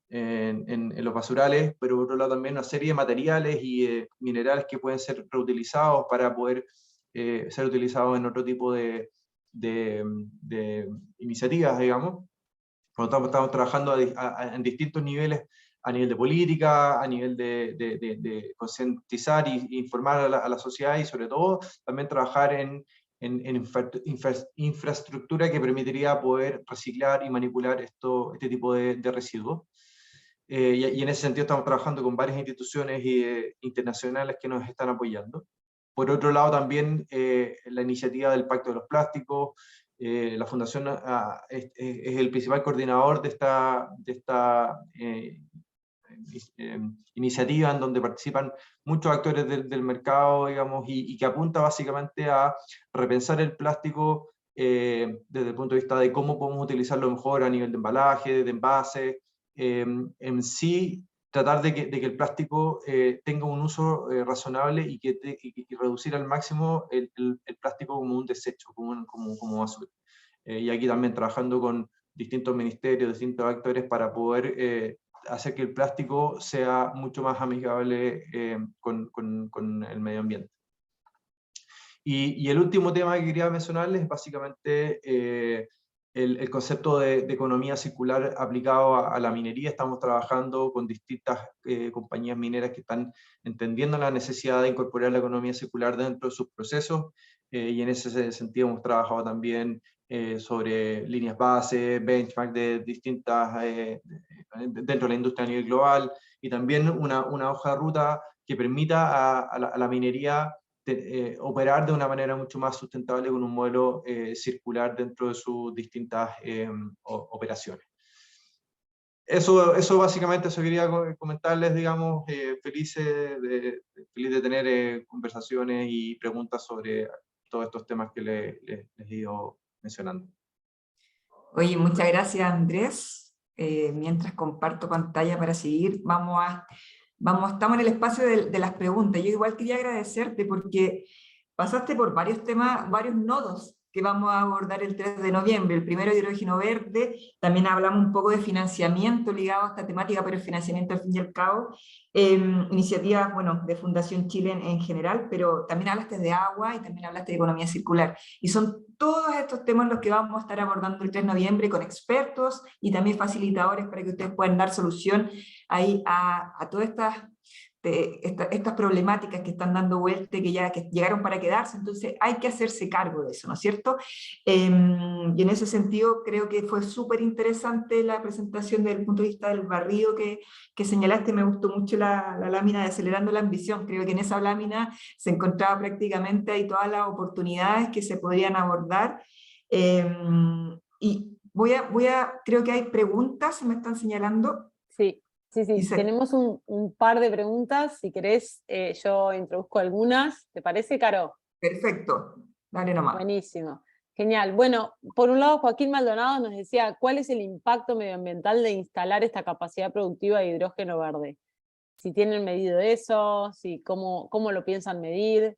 Speaker 1: en los basurales, pero por otro lado también una serie de materiales y minerales que pueden ser reutilizados para poder ser utilizados en otro tipo de iniciativas, digamos. Por lo tanto, estamos trabajando en distintos niveles, a nivel de política, a nivel de concientizar e informar a la sociedad, y sobre todo también trabajar en infraestructura que permitiría poder reciclar y manipular este tipo de residuos. Y en ese sentido estamos trabajando con varias instituciones internacionales que nos están apoyando. Por otro lado, también la iniciativa del Pacto de los Plásticos. La Fundación es el principal coordinador de esta iniciativa, en donde participan muchos actores del mercado, digamos, y que apunta básicamente a repensar el plástico desde el punto de vista de cómo podemos utilizarlo mejor a nivel de embalaje, de envase, en sí tratar de que el plástico tenga un uso razonable y reducir al máximo el plástico como un desecho, como basura. Y aquí también trabajando con distintos ministerios, distintos actores para poder hacer que el plástico sea mucho más amigable con el medio ambiente. Y el último tema que quería mencionarles es básicamente el concepto de economía circular aplicado a la minería. Estamos trabajando con distintas compañías mineras que están entendiendo la necesidad de incorporar la economía circular dentro de sus procesos, y en ese sentido hemos trabajado también sobre líneas base, benchmark de distintas, dentro de la industria a nivel global, y también una hoja de ruta que permita a la minería operar de una manera mucho más sustentable con un modelo circular dentro de sus distintas operaciones. Eso básicamente, eso quería comentarles, digamos, feliz de tener conversaciones y preguntas sobre todos estos temas que les he ido mencionando.
Speaker 2: Oye, muchas gracias, Andrés. Mientras comparto pantalla para seguir, estamos en el espacio de las preguntas. Yo igual quería agradecerte porque pasaste por varios temas, varios nodos que vamos a abordar el 3 de noviembre. El primero, hidrógeno verde. También hablamos un poco de financiamiento ligado a esta temática, pero financiamiento al fin y al cabo. Iniciativas, bueno, de Fundación Chile en general, pero también hablaste de agua y también hablaste de economía circular. Y son todos estos temas los que vamos a estar abordando el 3 de noviembre con expertos y también facilitadores para que ustedes puedan dar solución ahí a todas estas problemáticas que están dando vuelta, que llegaron para quedarse. Entonces hay que hacerse cargo de eso, ¿no es cierto? Y en ese sentido creo que fue súper interesante la presentación desde el punto de vista del barrido que señalaste. Me gustó mucho la lámina de Acelerando la Ambición. Creo que en esa lámina se encontraba prácticamente ahí todas las oportunidades que se podrían abordar. Y creo que hay preguntas, se me están señalando.
Speaker 3: Sí, Sí, sí, tenemos un par de preguntas, si querés yo introduzco algunas, ¿te parece, Caro?
Speaker 2: Perfecto, dale nomás.
Speaker 3: Buenísimo, genial. Bueno, por un lado Joaquín Maldonado nos decía, ¿cuál es el impacto medioambiental de instalar esta capacidad productiva de hidrógeno verde? Si tienen medido eso, si cómo lo piensan medir,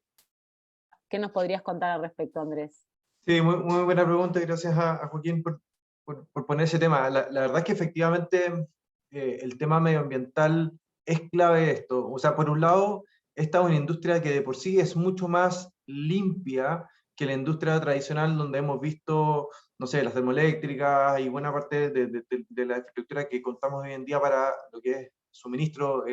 Speaker 3: ¿qué nos podrías contar al respecto, Andrés?
Speaker 1: Sí, muy buena pregunta y gracias a Joaquín por poner ese tema. La verdad es que efectivamente el tema medioambiental es clave esto. O sea, por un lado, esta es una industria que de por sí es mucho más limpia que la industria tradicional donde hemos visto, no sé, las termoeléctricas y buena parte de la infraestructura que contamos hoy en día para lo que es suministro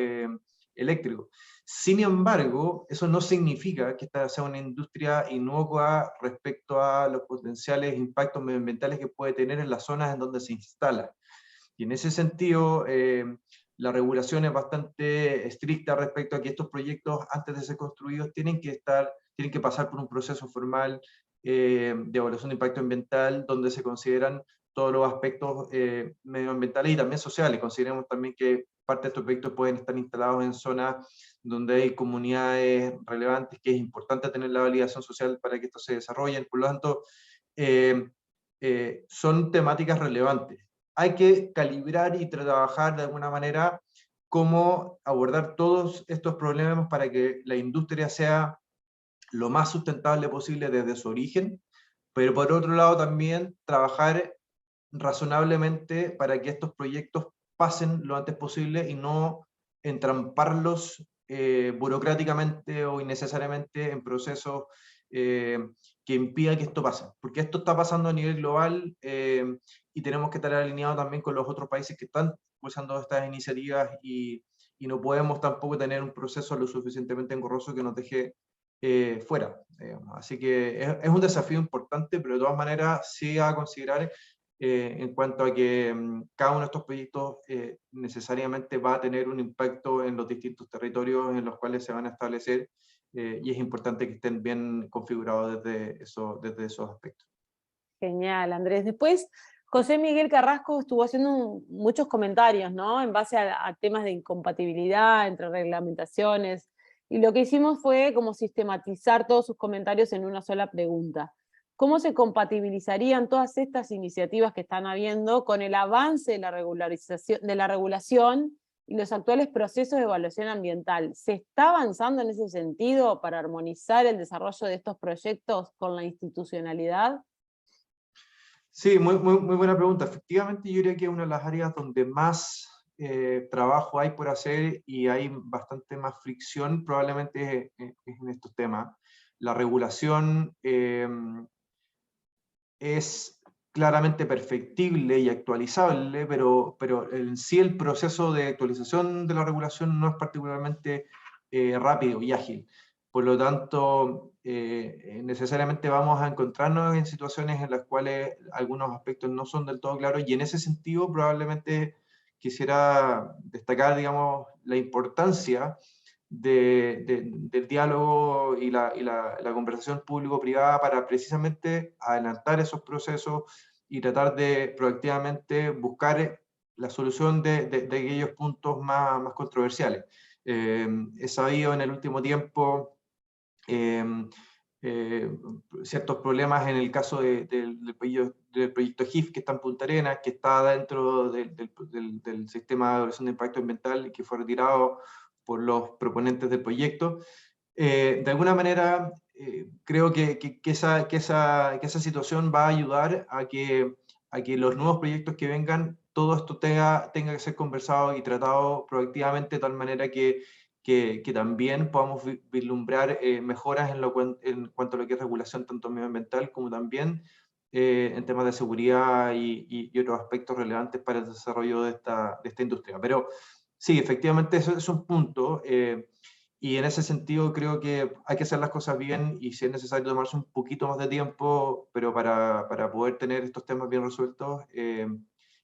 Speaker 1: eléctrico. Sin embargo, eso no significa que esta sea una industria inocua respecto a los potenciales impactos medioambientales que puede tener en las zonas en donde se instala. Y en ese sentido, la regulación es bastante estricta respecto a que estos proyectos, antes de ser construidos, tienen que pasar por un proceso formal de evaluación de impacto ambiental, donde se consideran todos los aspectos medioambientales y también sociales. Consideremos también que parte de estos proyectos pueden estar instalados en zonas donde hay comunidades relevantes, que es importante tener la validación social para que esto se desarrollen. Por lo tanto, son temáticas relevantes. Hay que calibrar y trabajar de alguna manera cómo abordar todos estos problemas para que la industria sea lo más sustentable posible desde su origen, pero por otro lado también trabajar razonablemente para que estos proyectos pasen lo antes posible y no entramparlos burocráticamente o innecesariamente en procesos que impida que esto pase. Porque esto está pasando a nivel global y tenemos que estar alineados también con los otros países que están impulsando estas iniciativas y no podemos tampoco tener un proceso lo suficientemente engorroso que nos deje fuera. Así que es un desafío importante, pero de todas maneras sí a considerar en cuanto a que cada uno de estos proyectos necesariamente va a tener un impacto en los distintos territorios en los cuales se van a establecer y es importante que estén bien configurados desde esos aspectos.
Speaker 3: Genial, Andrés. Después, José Miguel Carrasco estuvo haciendo muchos comentarios, ¿no? En base a temas de incompatibilidad entre reglamentaciones. Y lo que hicimos fue como sistematizar todos sus comentarios en una sola pregunta. ¿Cómo se compatibilizarían todas estas iniciativas que están habiendo con el avance de la regulación y los actuales procesos de evaluación ambiental? ¿Se está avanzando en ese sentido para armonizar el desarrollo de estos proyectos con la institucionalidad?
Speaker 1: Sí, muy buena pregunta. Efectivamente, yo diría que es una de las áreas donde más trabajo hay por hacer y hay bastante más fricción, probablemente es en estos temas. La regulación es claramente perfectible y actualizable, pero en sí el proceso de actualización de la regulación no es particularmente rápido y ágil. Por lo tanto, necesariamente vamos a encontrarnos en situaciones en las cuales algunos aspectos no son del todo claros y en ese sentido probablemente quisiera destacar, digamos, la importancia del diálogo y la conversación público-privada para precisamente adelantar esos procesos y tratar de proactivamente buscar la solución de aquellos puntos más controversiales. He sabido en el último tiempo eh, ciertos problemas en el caso del proyecto GIF que está en Punta Arenas, que está dentro del sistema de evaluación de impacto ambiental y que fue retirado por los proponentes del proyecto. De alguna manera, creo que esa situación va a ayudar a que los nuevos proyectos que vengan, todo esto tenga que ser conversado y tratado proactivamente de tal manera que también podamos vislumbrar mejoras en cuanto a lo que es regulación tanto medioambiental como también en temas de seguridad y otros aspectos relevantes para el desarrollo de esta industria. Pero sí, efectivamente eso es un punto y en ese sentido creo que hay que hacer las cosas bien y si es necesario tomarse un poquito más de tiempo, pero para poder tener estos temas bien resueltos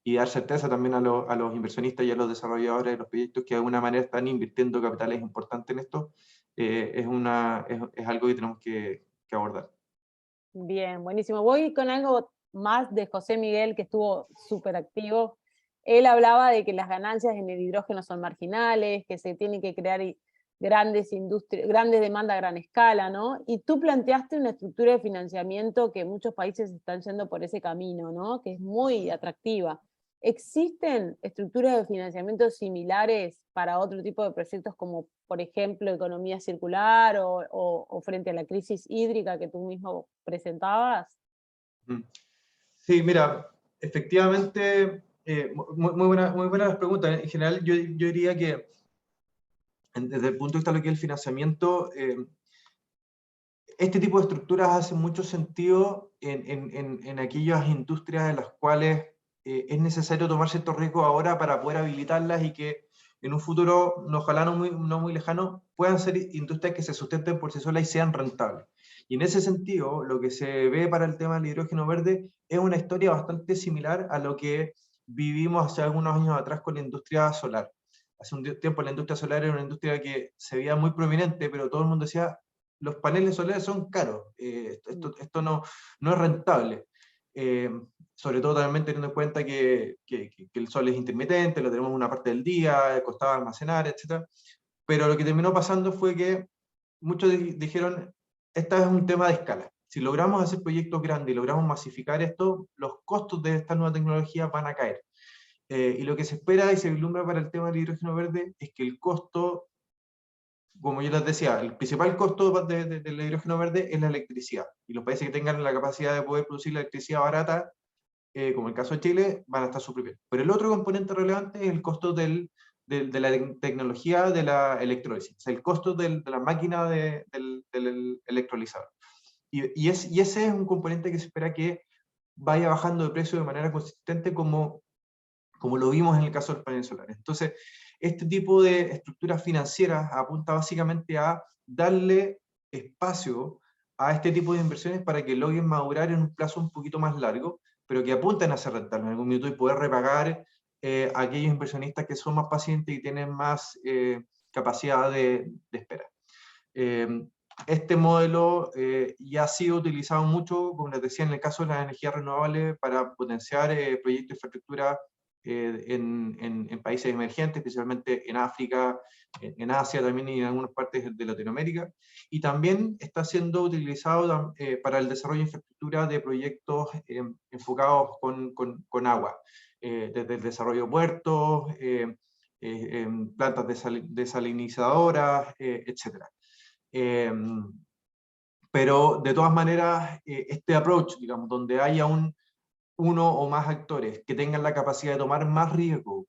Speaker 1: y dar certeza también a los inversionistas y a los desarrolladores de los proyectos que de alguna manera están invirtiendo capitales importantes en esto, es algo que tenemos que abordar.
Speaker 3: Bien, buenísimo. Voy con algo más de José Miguel, que estuvo súper activo. él hablaba de que las ganancias en el hidrógeno son marginales, que se tienen que crear grandes industrias, grandes demandas a gran escala, ¿no? Y tú planteaste una estructura de financiamiento que muchos países están yendo por ese camino, ¿no? Que es muy atractiva. ¿Existen estructuras de financiamiento similares para otro tipo de proyectos como, por ejemplo, economía circular o frente a la crisis hídrica que tú mismo presentabas?
Speaker 1: Sí, mira, efectivamente, muy buenas las preguntas. En general, yo diría que desde el punto de vista de lo que es el financiamiento, este tipo de estructuras hace mucho sentido en aquellas industrias en las cuales es necesario tomar ciertos riesgos ahora para poder habilitarlas y que en un futuro, ojalá no muy lejano, puedan ser industrias que se sustenten por sí solas y sean rentables. Y en ese sentido, lo que se ve para el tema del hidrógeno verde es una historia bastante similar a lo que vivimos hace algunos años atrás con la industria solar. Hace un tiempo la industria solar era una industria que se veía muy prominente, pero todo el mundo decía, los paneles solares son caros, esto no es rentable. Sobre todo también teniendo en cuenta que el sol es intermitente, lo tenemos una parte del día, costaba almacenar, etc. Pero lo que terminó pasando fue que muchos dijeron, este es un tema de escala. Si logramos hacer proyectos grandes y logramos masificar esto, los costos de esta nueva tecnología van a caer. Y lo que se espera y se vislumbra para el tema del hidrógeno verde es que el costo, como yo les decía, el principal costo del hidrógeno verde es la electricidad. Y los países que tengan la capacidad de poder producir la electricidad barata, como el caso de Chile, van a estar súper bien. Pero el otro componente relevante es el costo de la tecnología de la electrólisis, o sea, el costo de la máquina del electrolizador. Y ese es un componente que se espera que vaya bajando de precio de manera consistente como lo vimos en el caso del panel solar. Entonces, este tipo de estructuras financieras apunta básicamente a darle espacio a este tipo de inversiones para que logren madurar en un plazo un poquito más largo, pero que apunten a ser rentables en algún minuto y poder repagar a aquellos inversionistas que son más pacientes y tienen más capacidad de espera. Este modelo ya ha sido utilizado mucho, como les decía, en el caso de las energías renovables para potenciar proyectos de infraestructura en países emergentes, especialmente en África, en Asia también y en algunas partes de Latinoamérica. Y también está siendo utilizado para el desarrollo de infraestructura de proyectos enfocados con agua, desde el desarrollo de puertos, plantas desalinizadoras, etc. Pero de todas maneras, este approach, digamos, donde haya uno o más actores que tengan la capacidad de tomar más riesgo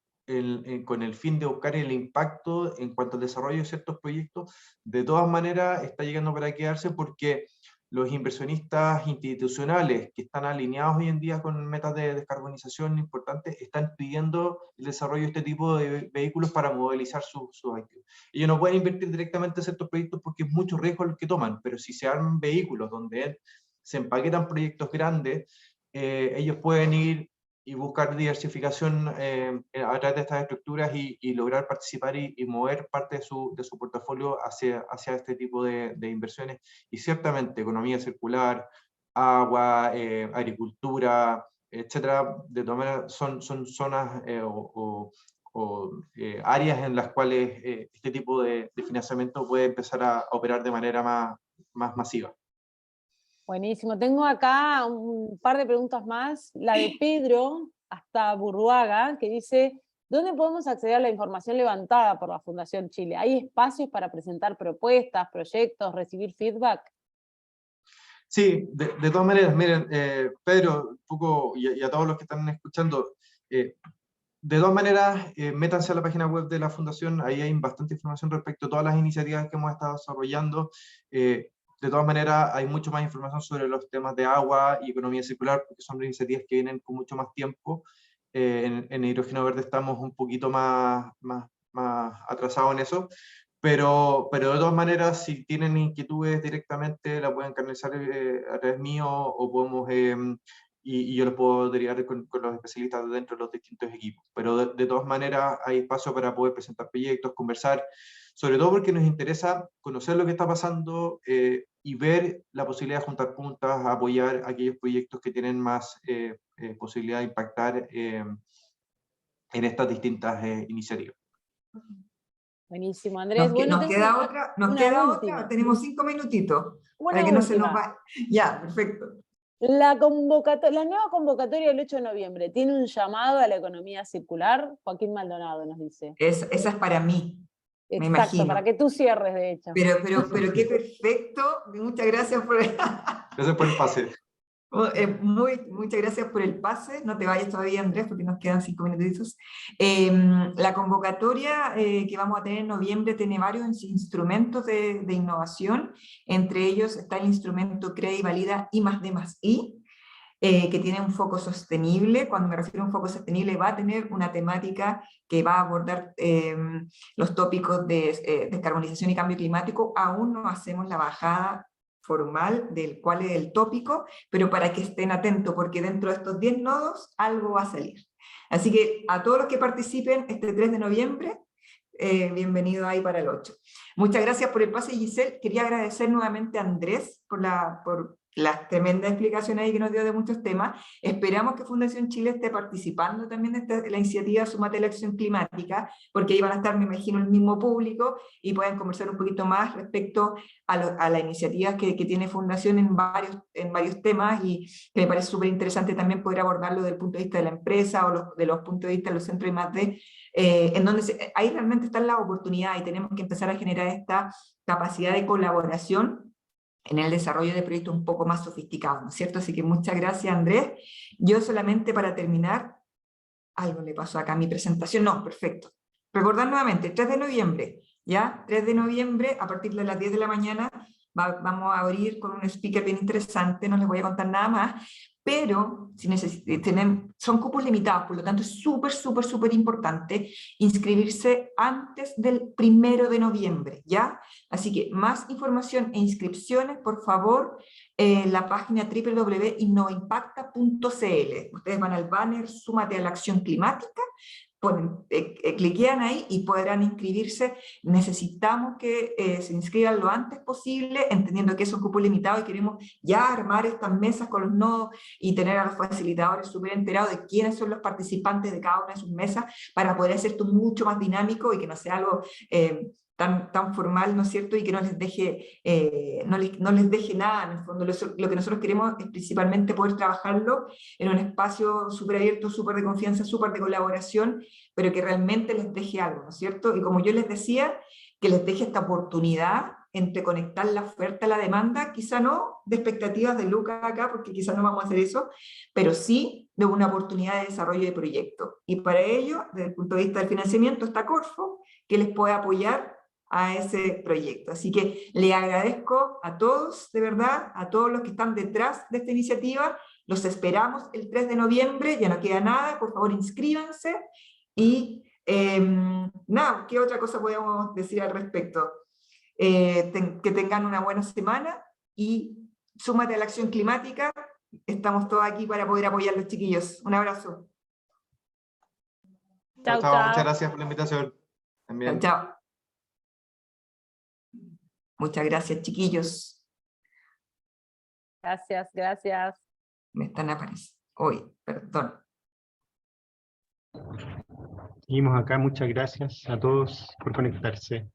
Speaker 1: con el fin de buscar el impacto en cuanto al desarrollo de ciertos proyectos, de todas maneras está llegando para quedarse porque los inversionistas institucionales que están alineados hoy en día con metas de descarbonización importantes están pidiendo el desarrollo de este tipo de vehículos para movilizar sus activos. Ellos no pueden invertir directamente en ciertos proyectos porque es mucho riesgo el que toman, pero si se arman vehículos donde se empaquetan proyectos grandes, ellos pueden ir y buscar diversificación a través de estas estructuras y lograr participar y mover parte de su portafolio hacia este tipo de inversiones. Y ciertamente economía circular, agua, agricultura, etcétera, de todas maneras son zonas áreas en las cuales este tipo de financiamiento puede empezar a operar de manera más masiva.
Speaker 3: Buenísimo. Tengo acá un par de preguntas más. La de Pedro, hasta Burruaga, que dice, ¿dónde podemos acceder a la información levantada por la Fundación Chile? ¿Hay espacios para presentar propuestas, proyectos, recibir feedback?
Speaker 1: Sí, de todas maneras, miren, Pedro, un poco, y a todos los que están escuchando, de todas maneras, métanse a la página web de la Fundación, ahí hay bastante información respecto a todas las iniciativas que hemos estado desarrollando. De todas maneras, hay mucho más información sobre los temas de agua y economía circular, porque son iniciativas que vienen con mucho más tiempo. En hidrógeno verde estamos un poquito más atrasados en eso, pero de todas maneras, si tienen inquietudes directamente, la pueden canalizar a través mío o podemos... y yo los puedo derivar con los especialistas dentro de los distintos equipos. Pero de todas maneras hay espacio para poder presentar proyectos, conversar, sobre todo porque nos interesa conocer lo que está pasando y ver la posibilidad de juntar puntas, apoyar aquellos proyectos que tienen más posibilidad de impactar estas distintas iniciativas.
Speaker 3: Buenísimo, Andrés.
Speaker 2: Nos queda otra, tenemos 5 minutitos, para que no se nos vaya. Ya, perfecto.
Speaker 3: La nueva convocatoria del 8 de noviembre tiene un llamado a la economía circular. Joaquín Maldonado nos dice.
Speaker 2: Esa es para mí.
Speaker 3: Exacto,
Speaker 2: me imagino.
Speaker 3: Para que tú cierres, de hecho.
Speaker 2: Pero qué perfecto. Muchas gracias por...
Speaker 1: Gracias por el pase.
Speaker 2: Muchas gracias por el pase. No te vayas todavía, Andrés, porque nos quedan 5 minutitos. La convocatoria que vamos a tener en noviembre tiene varios instrumentos de innovación. Entre ellos está el instrumento Crea y Valida I+D+I, que tiene un foco sostenible. Cuando me refiero a un foco sostenible, va a tener una temática que va a abordar los tópicos de descarbonización y cambio climático. Aún no hacemos la bajada formal del cuál es el tópico, pero para que estén atentos, porque dentro de estos 10 nodos algo va a salir. Así que a todos los que participen este 3 de noviembre, bienvenido ahí para el 8. Muchas gracias por el pase, Giselle. Quería agradecer nuevamente a Andrés por las tremendas explicaciones ahí que nos dio de muchos temas. Esperamos que Fundación Chile esté participando también de la iniciativa Súmate a la Acción Climática, porque ahí van a estar, me imagino, el mismo público y pueden conversar un poquito más respecto a la iniciativa que tiene Fundación en varios temas, y que me parece súper interesante también poder abordarlo desde el punto de vista de la empresa o de los puntos de vista de los centros I+D, en donde ahí realmente están las oportunidades y tenemos que empezar a generar esta capacidad de colaboración en el desarrollo de proyectos un poco más sofisticados, ¿no es cierto? Así que muchas gracias, Andrés. Yo solamente para terminar, algo le pasó acá a mi presentación, no, perfecto. Recordar nuevamente, 3 de noviembre, ¿ya? 3 de noviembre, a partir de las 10 de la mañana, vamos a abrir con un speaker bien interesante, no les voy a contar nada más, pero son cupos limitados, por lo tanto es súper importante inscribirse antes del 1 de noviembre, ¿ya? Así que más información e inscripciones, por favor, la página www.innovimpacta.cl. Ustedes van al banner Súmate a la Acción Climática, cliquean ahí y podrán inscribirse. Necesitamos que se inscriban lo antes posible, entendiendo que es un cupo limitado y queremos ya armar estas mesas con los nodos y tener a los facilitadores súper enterados de quiénes son los participantes de cada una de sus mesas, para poder hacer esto mucho más dinámico y que no sea algo tan formal, ¿no es cierto? Y que no les deje, no les deje nada. En el fondo, lo que nosotros queremos es principalmente poder trabajarlo en un espacio súper abierto, súper de confianza, súper de colaboración, pero que realmente les deje algo, ¿no es cierto? Y como yo les decía, que les deje esta oportunidad entre conectar la oferta a la demanda, quizá no de expectativas de lucas acá, porque quizá no vamos a hacer eso, pero sí de una oportunidad de desarrollo de proyectos. Y para ello, desde el punto de vista del financiamiento, está Corfo, que les puede apoyar a ese proyecto. Así que le agradezco a todos, de verdad, a todos los que están detrás de esta iniciativa. Los esperamos el 3 de noviembre, ya no queda nada, por favor inscríbanse. Y nada, ¿qué otra cosa podemos decir al respecto? Que tengan una buena semana y súmate a la acción climática. Estamos todos aquí para poder apoyar a los chiquillos. Un abrazo.
Speaker 1: Chao. Muchas gracias por la invitación. También.
Speaker 2: Chao. Muchas gracias, chiquillos.
Speaker 3: Gracias.
Speaker 2: Me están apareciendo. Hoy, perdón.
Speaker 4: Seguimos acá, muchas gracias a todos por conectarse.